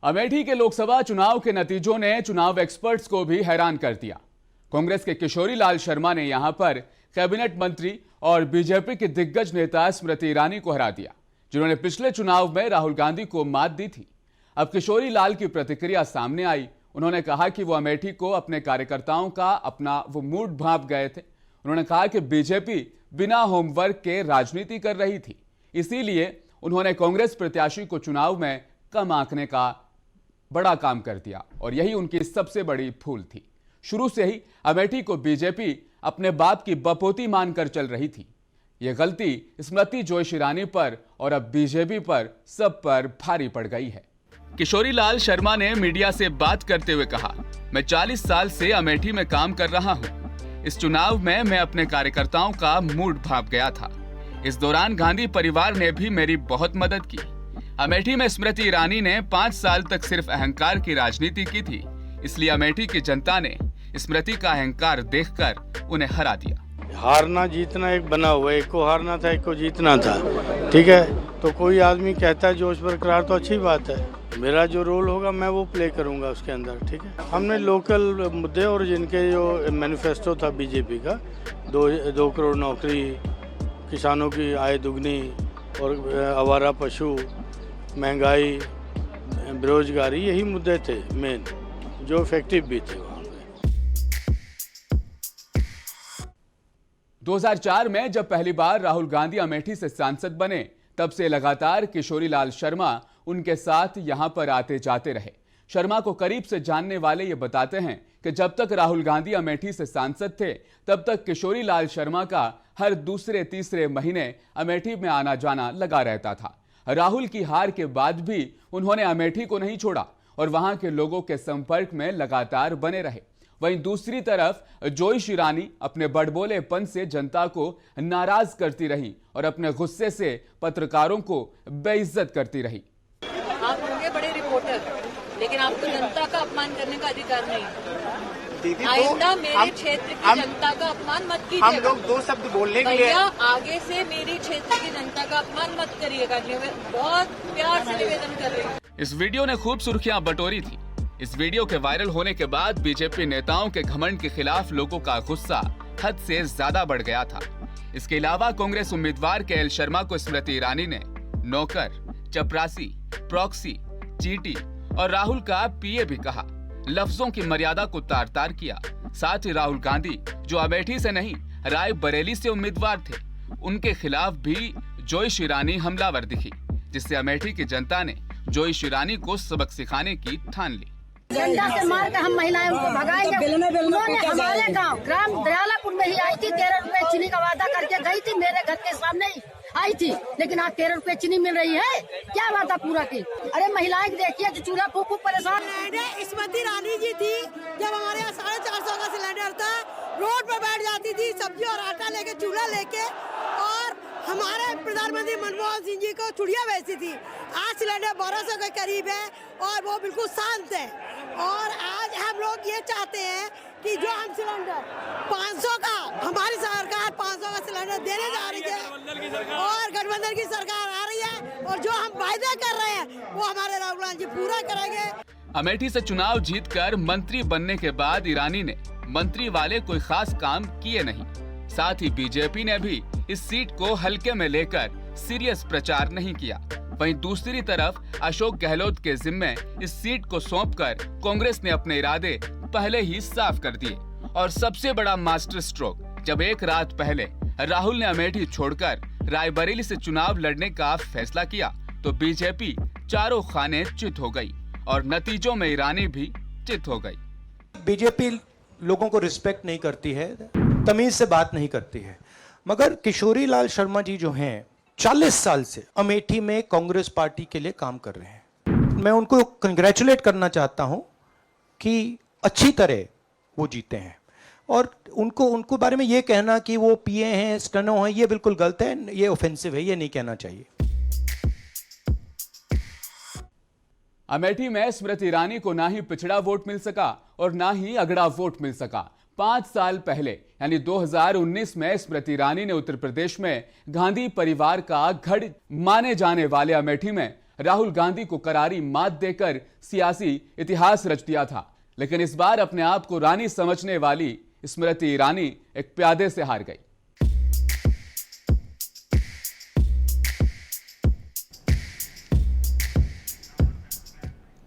अमेठी के लोकसभा चुनाव के नतीजों ने चुनाव एक्सपर्ट्स को भी हैरान कर दिया। कांग्रेस के किशोरी लाल शर्मा ने यहां पर कैबिनेट मंत्री और बीजेपी के दिग्गज नेता स्मृति ईरानी को हरा दिया, जिन्होंने पिछले चुनाव में राहुल गांधी को मात दी थी। अब किशोरी लाल की प्रतिक्रिया सामने आई। उन्होंने कहा कि वो अमेठी को अपने कार्यकर्ताओं का अपना वो मूड भांप गए थे। उन्होंने कहा कि बीजेपी बिना होमवर्क के राजनीति कर रही थी, इसीलिए उन्होंने कांग्रेस प्रत्याशी को चुनाव में कम आंकने का बड़ा काम कर दिया और यही उनकी सबसे बड़ी भूल थी। शुरू से ही अमेठी को बीजेपी अपने बाप की बपोती मानकर चल रही थी। यह गलती स्मृति जोश ईरानी पर और अब बीजेपी पर सब पर भारी पड़ गई है। किशोरी लाल शर्मा ने मीडिया से बात करते हुए कहा, मैं 40 साल से अमेठी में काम कर रहा हूं। इस चुनाव में मैं अपने कार्यकर्ताओं का मूड भांप गया था। इस दौरान गांधी परिवार ने भी मेरी बहुत मदद की। अमेठी में स्मृति ईरानी ने 5 साल तक सिर्फ अहंकार की राजनीति की थी, इसलिए अमेठी की जनता ने स्मृति का अहंकार देखकर उन्हें हरा दिया। हारना जीतना एक बना हुआ है, एक को हारना था, एक को जीतना था, ठीक है। तो कोई आदमी कहता है जोश बरकरार, तो अच्छी बात है। मेरा जो रोल होगा मैं वो प्ले करूंगा उसके अंदर, ठीक है। हमने लोकल मुद्दे और जिनके जो मैनिफेस्टो था बीजेपी का, 2 करोड़ नौकरी, किसानों की आय दुगनी और आवारा पशु, महंगाई, बेरोजगारी, यही मुद्दे थे मेन, जो इफेक्टिव भी थे वहाँ पे। 2004 में जब पहली बार राहुल गांधी अमेठी से सांसद बने, तब से लगातार किशोरी लाल शर्मा उनके साथ यहां पर आते जाते रहे। शर्मा को करीब से जानने वाले ये बताते हैं कि जब तक राहुल गांधी अमेठी से सांसद थे, तब तक किशोरी लाल शर्मा का हर दूसरे तीसरे महीने अमेठी में आना जाना लगा रहता था। राहुल की हार के बाद भी उन्होंने अमेठी को नहीं छोड़ा और वहां के लोगों के संपर्क में लगातार बने रहे। वहीं दूसरी तरफ जोश ईरानी अपने बड़बोलेपन से जनता को नाराज करती रही और अपने गुस्से से पत्रकारों को बेइज्जत करती रही। आप होंगे बड़े रिपोर्टर, लेकिन आपको जनता का अपमान करने का अधिकार नहीं। आइंदा मेरे क्षेत्र की जनता का अपमान मत कीजिएगा। हम लोग 2 शब्द बोलने के लिए भैया, आगे से मेरी क्षेत्र की जनता का अपमान मत करिएगा। बहुत प्यार से निवेदन कर रही हूँ। इस वीडियो ने खूब सुर्खियां बटोरी थी। इस वीडियो के वायरल होने के बाद बीजेपी नेताओं के घमंड के खिलाफ लोगों का गुस्सा हद से ज्यादा बढ़ गया था। इसके अलावा कांग्रेस उम्मीदवार के शर्मा को स्मृति ईरानी ने नौकर, चपरासी, प्रॉक्सी, चीटी और राहुल का पीए भी कहा। लफ्जों की मर्यादा को तार तार किया। साथ ही राहुल गांधी, जो अमेठी से नहीं रायबरेली से उम्मीदवार थे, उनके खिलाफ भी जोश ईरानी हमलावर दिखी, जिससे अमेठी की जनता ने जोश ईरानी को सबक सिखाने की ठान ली। डंडा से मार कर हम महिलाएं उनको भगाएंगे। उन्होंने हमारे गांव ग्राम दयालापुर में ही आई थी, 13 रुपए चीनी का वादा करके गई थी, मेरे घर के सामने ही आई थी, लेकिन आज 13 रुपए चीनी मिल रही है। क्या वादा पूरा की? अरे महिलाएं देखिए जो चूल्हा फूक परेशान। स्मृति ईरानी जी थी, जब हमारे यहाँ 450 का सिलेंडर था, रोड पर बैठ जाती थी सब्जी और आटा लेके, चूल्हा लेके, और हमारे प्रधानमंत्री मनमोहन सिंह जी को चुड़िया बेचती थी। आज सिलेंडर 1200 के करीब है और वो बिल्कुल शांत है। और आज हम लोग ये चाहते हैं कि जो हम सिलेंडर 500 का, हमारी सरकार 500 का सिलेंडर देने जा रही है और गठबंधन की सरकार आ रही है, और जो हम वायदे कर रहे हैं वो हमारे राहुल गांधी पूरा करेंगे। अमेठी से चुनाव जीतकर मंत्री बनने के बाद ईरानी ने मंत्री वाले कोई खास काम किए नहीं। साथ ही बीजेपी ने भी इस सीट को हल्के में लेकर सीरियस प्रचार नहीं किया। वहीं दूसरी तरफ अशोक गहलोत के जिम्मे इस सीट को सौंपकर कांग्रेस ने अपने इरादे पहले ही साफ कर दिए। और सबसे बड़ा मास्टर स्ट्रोक, जब एक रात पहले राहुल ने अमेठी छोड़कर रायबरेली से चुनाव लड़ने का फैसला किया, तो बीजेपी चारों खाने चित हो गई और नतीजों में ईरानी भी चित हो गई। बीजेपी लोगों को रिस्पेक्ट नहीं करती है, तमीज से बात नहीं करती है, मगर किशोरी लाल शर्मा जी जो हैं 40 साल से अमेठी में कांग्रेस पार्टी के लिए काम कर रहे हैं। मैं उनको कंग्रेचुलेट करना चाहता हूं कि अच्छी तरह वो जीते हैं, और उनको बारे में ये कहना कि वो पीए हैं, स्टनो हैं, ये बिल्कुल गलत है, ये ऑफेंसिव है, ये नहीं कहना चाहिए। अमेठी में स्मृति ईरानी को ना ही पिछड़ा वोट मिल सका और ना ही अगड़ा वोट मिल सका। 5 साल पहले यानी 2019 में स्मृति ईरानी ने उत्तर प्रदेश में गांधी परिवार का गढ़ माने जाने वाले अमेठी में राहुल गांधी को करारी मात देकर सियासी इतिहास रच दिया था। लेकिन इस बार अपने आप को रानी समझने वाली स्मृति ईरानी एक प्यादे से हार गई।